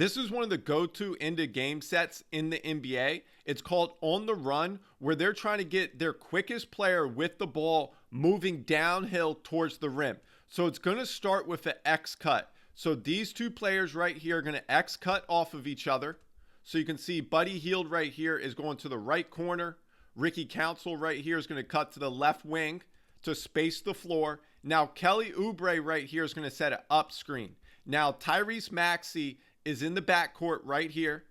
This is one of the go-to end of game sets in the NBA. It's called On the Run, where they're trying to get their quickest player with the ball moving downhill towards the rim. So it's going to start with an X cut. So these two players right here are going to X cut off of each other. So you can see Buddy Hield right here is going to the right corner. Ricky Council right here is going to cut to the left wing to space the floor. Now Kelly Oubre right here is going to set an up screen. Now Tyrese Maxey is in the backcourt right here.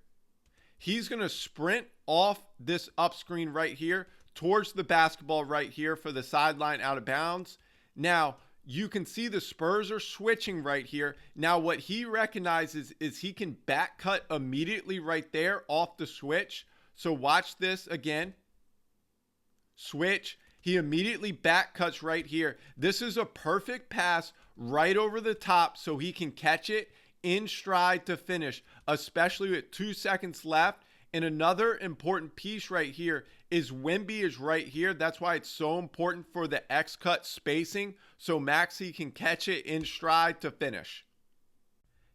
He's going to sprint off this up screen right here towards the basketball right here for the sideline out of bounds. Now you can see the Spurs are switching right here. Now what he recognizes is he can back cut immediately right there off the switch. So watch this again. Switch. He immediately back cuts right here. This is a perfect pass right over the top so he can catch it in stride to finish, especially with 2 seconds left. And another important piece right here is Wemby is right here. That's why it's so important for the X cut spacing so Maxey can catch it in stride to finish.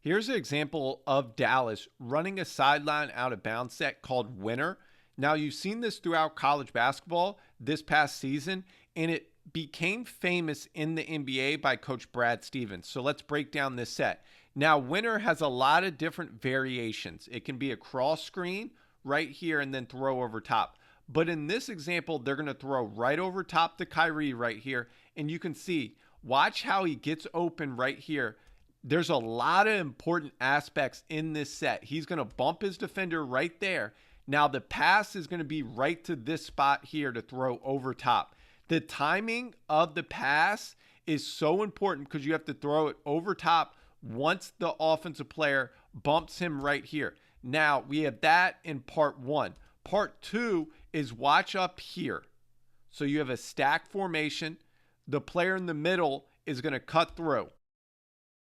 Here's an example of Dallas running a sideline out of bounds set called Winner. Now you've seen this throughout college basketball this past season, and it became famous in the NBA by Coach Brad Stevens. So let's break down this set. Now, Winner has a lot of different variations. It can be a cross screen right here and then throw over top. But in this example, they're going to throw right over top to Kyrie right here. And you can see, watch how he gets open right here. There's a lot of important aspects in this set. He's going to bump his defender right there. Now, the pass is going to be right to this spot here to throw over top. The timing of the pass is so important because you have to throw it over top once the offensive player bumps him right here. Now, we have that in part one. Part two is watch up here. So you have a stack formation. The player in the middle is going to cut through.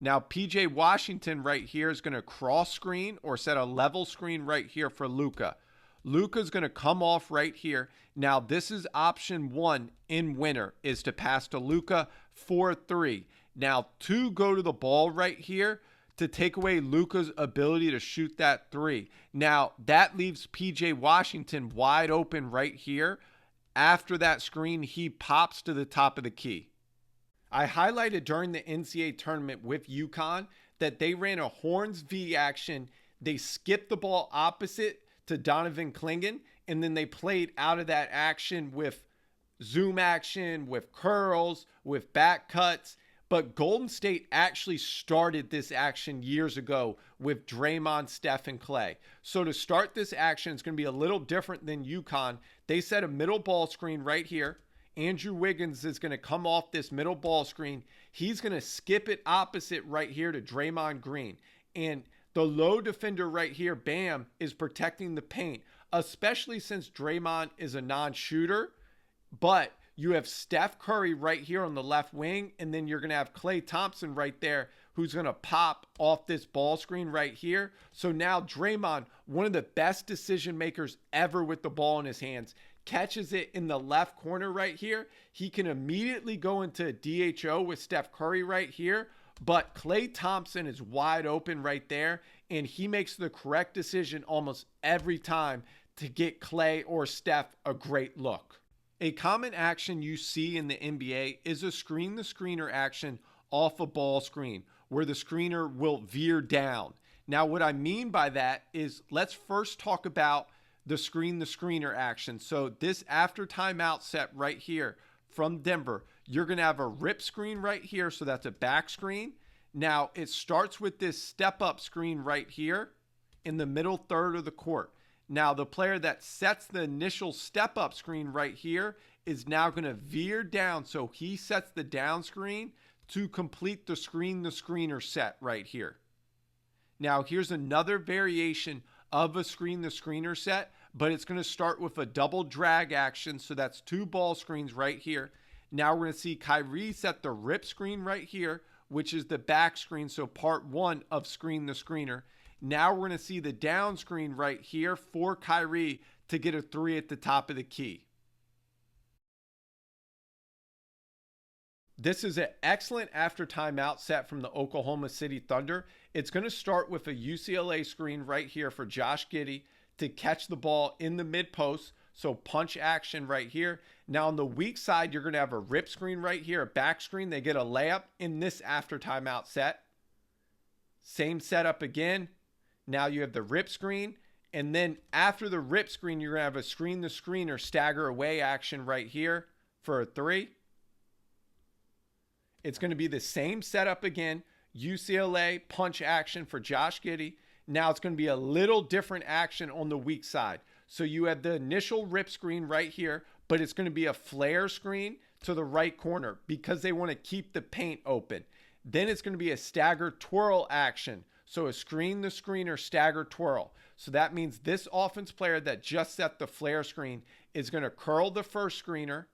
Now, PJ Washington right here is going to cross screen or set a level screen right here for Luka. Luka's going to come off right here. Now, this is option one in Winner, is to pass to Luka 4-3. Now, 2 go to the ball right here to take away Luka's ability to shoot that 3. Now, that leaves PJ Washington wide open right here. After that screen, he pops to the top of the key. I highlighted during the NCAA tournament with UConn that they ran a Horns V action. They skipped the ball opposite to Donovan Clingan, and then they played out of that action with zoom action, with curls, with back cuts. But Golden State actually started this action years ago with Draymond, Steph, and Clay. So to start this action, it's going to be a little different than UConn. They set a middle ball screen right here. Andrew Wiggins is going to come off this middle ball screen. He's going to skip it opposite right here to Draymond Green. And the low defender right here, Bam, is protecting the paint, especially since Draymond is a non-shooter. But you have Steph Curry right here on the left wing, and then you're going to have Klay Thompson right there who's going to pop off this ball screen right here. So now Draymond, one of the best decision makers ever with the ball in his hands, catches it in the left corner right here. He can immediately go into DHO with Steph Curry right here, but Klay Thompson is wide open right there, and he makes the correct decision almost every time to get Klay or Steph a great look. A common action you see in the NBA is a screen the screener action off a ball screen where the screener will veer down. Now, what I mean by that is let's first talk about the screen the screener action. So this after timeout set right here from Denver, you're going to have a rip screen right here. So that's a back screen. Now it starts with this step up screen right here in the middle third of the court. Now the player that sets the initial step up screen right here is now going to veer down. So he sets the down screen to complete the screen the screener set right here. Now here's another variation of a screen the screener set, but it's going to start with a double drag action. So that's 2 ball screens right here. Now we're going to see Kyrie set the rip screen right here, which is the back screen. So part 1 of screen the screener. Now we're going to see the down screen right here for Kyrie to get a 3 at the top of the key. This is an excellent after timeout set from the Oklahoma City Thunder. It's going to start with a UCLA screen right here for Josh Giddey to catch the ball in the mid post. So punch action right here. Now on the weak side, you're going to have a rip screen right here, a back screen. They get a layup in this after timeout set. Same setup again. Now you have the rip screen. And then after the rip screen, you're going to have a screen the screen or stagger away action right here for a three. It's going to be the same setup again. UCLA punch action for Josh Giddey. Now it's going to be a little different action on the weak side. So you have the initial rip screen right here, but it's going to be a flare screen to the right corner because they want to keep the paint open. Then it's going to be a stagger twirl action. So a screen the screen or stagger twirl. So that means this offense player that just set the flare screen is going to curl the first screener.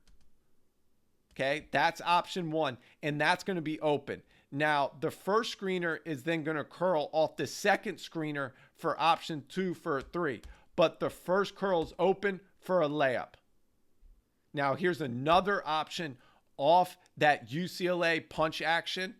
Okay, that's option one, and that's going to be open. Now, the first screener is then going to curl off the second screener for option two for a three. But the first curl is open for a layup. Now, here's another option off that UCLA punch action.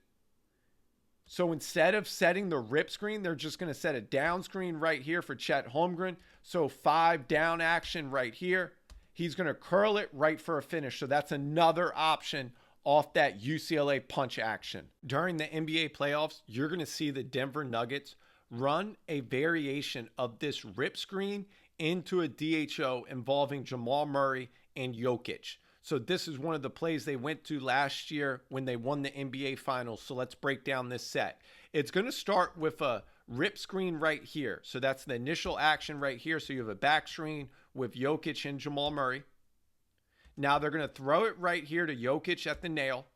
So instead of setting the rip screen, they're just going to set a down screen right here for Chet Holmgren. So 5 down action right here. He's going to curl it right for a finish. So that's another option off that UCLA punch action. During the NBA playoffs, you're going to see the Denver Nuggets run a variation of this rip screen into a DHO involving Jamal Murray and Jokic. So this is one of the plays they went to last year when they won the NBA Finals. So let's break down this set. It's going to start with a rip screen right here. So that's the initial action right here. So you have a back screen with Jokic and Jamal Murray. Now they're going to throw it right here to Jokic at the nail.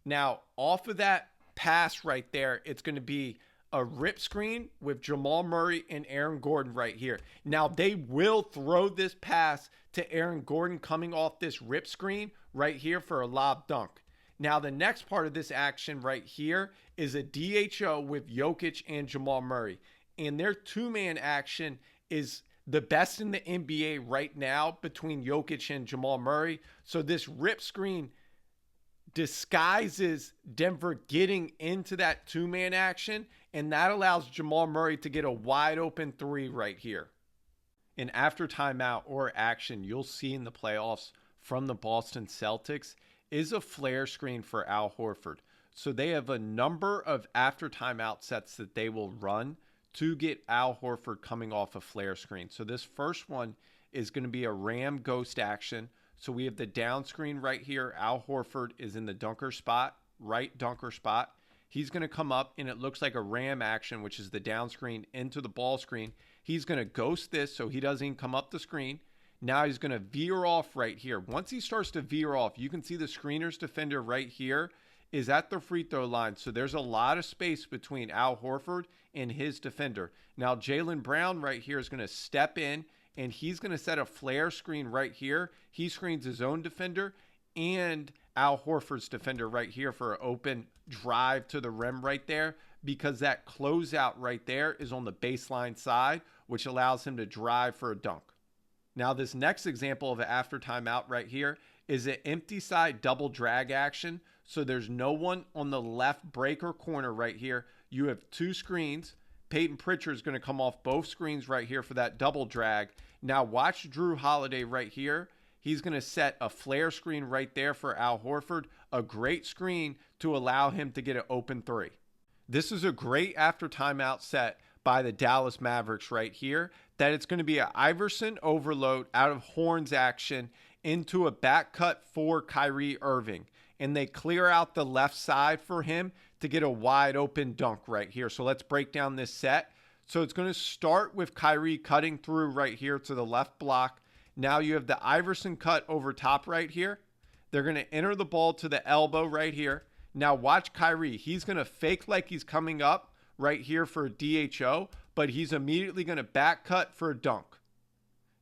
Now off of that pass right there, it's going to be a rip screen with Jamal Murray and Aaron Gordon right here. Now they will throw this pass to Aaron Gordon coming off this rip screen right here for a lob dunk. Now the next part of this action right here is a DHO with Jokic and Jamal Murray. And their two-man action is the best in the NBA right now between Jokic and Jamal Murray. So this rip screen disguises Denver getting into that two-man action, and that allows Jamal Murray to get a wide open three right here. And after timeout or action, you'll see in the playoffs from the Boston Celtics is a flare screen for Al Horford. So they have a number of after timeout sets that they will run to get Al Horford coming off a flare screen. So this first one is going to be a Ram ghost action. So we have the down screen right here. Al Horford is in the dunker spot, right dunker spot. He's going to come up, and it looks like a Ram action, which is the down screen into the ball screen. He's going to ghost this so he doesn't even come up the screen. Now he's going to veer off right here. Once he starts to veer off, you can see the screener's defender right here is at the free throw line. So there's a lot of space between Al Horford and his defender. Now Jaylen Brown right here is going to step in, and he's going to set a flare screen right here. He screens his own defender and Al Horford's defender right here for an open drive to the rim right there, because that closeout right there is on the baseline side, which allows him to drive for a dunk. Now this next example of an after timeout right here is an empty side double drag action. So there's no one on the left break or corner right here. You have two screens. Peyton Pritchard is going to come off both screens right here for that double drag. Now watch Drew Holiday right here. He's going to set a flare screen right there for Al Horford, a great screen to allow him to get an open three. This is a great after timeout set by the Dallas Mavericks right here, that it's going to be an Iverson overload out of horns action into a back cut for Kyrie Irving. And they clear out the left side for him to get a wide open dunk right here. So let's break down this set. So it's going to start with Kyrie cutting through right here to the left block. Now you have the Iverson cut over top right here. They're going to enter the ball to the elbow right here. Now watch Kyrie. He's going to fake like he's coming up right here for a DHO, but he's immediately going to back cut for a dunk.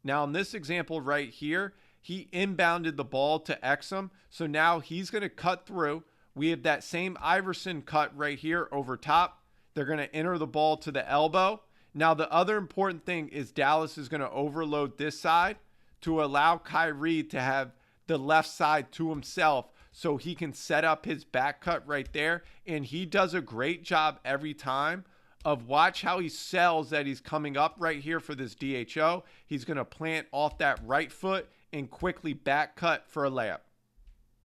Now in this example right here, he inbounded the ball to Exum. So now he's going to cut through. We have that same Iverson cut right here over top. They're going to enter the ball to the elbow. Now the other important thing is Dallas is going to overload this side to allow Kyrie to have the left side to himself. so he can set up his back cut right there. And he does a great job every time of watch how he sells that he's coming up right here for this DHO. He's going to plant off that right foot and quickly back cut for a layup.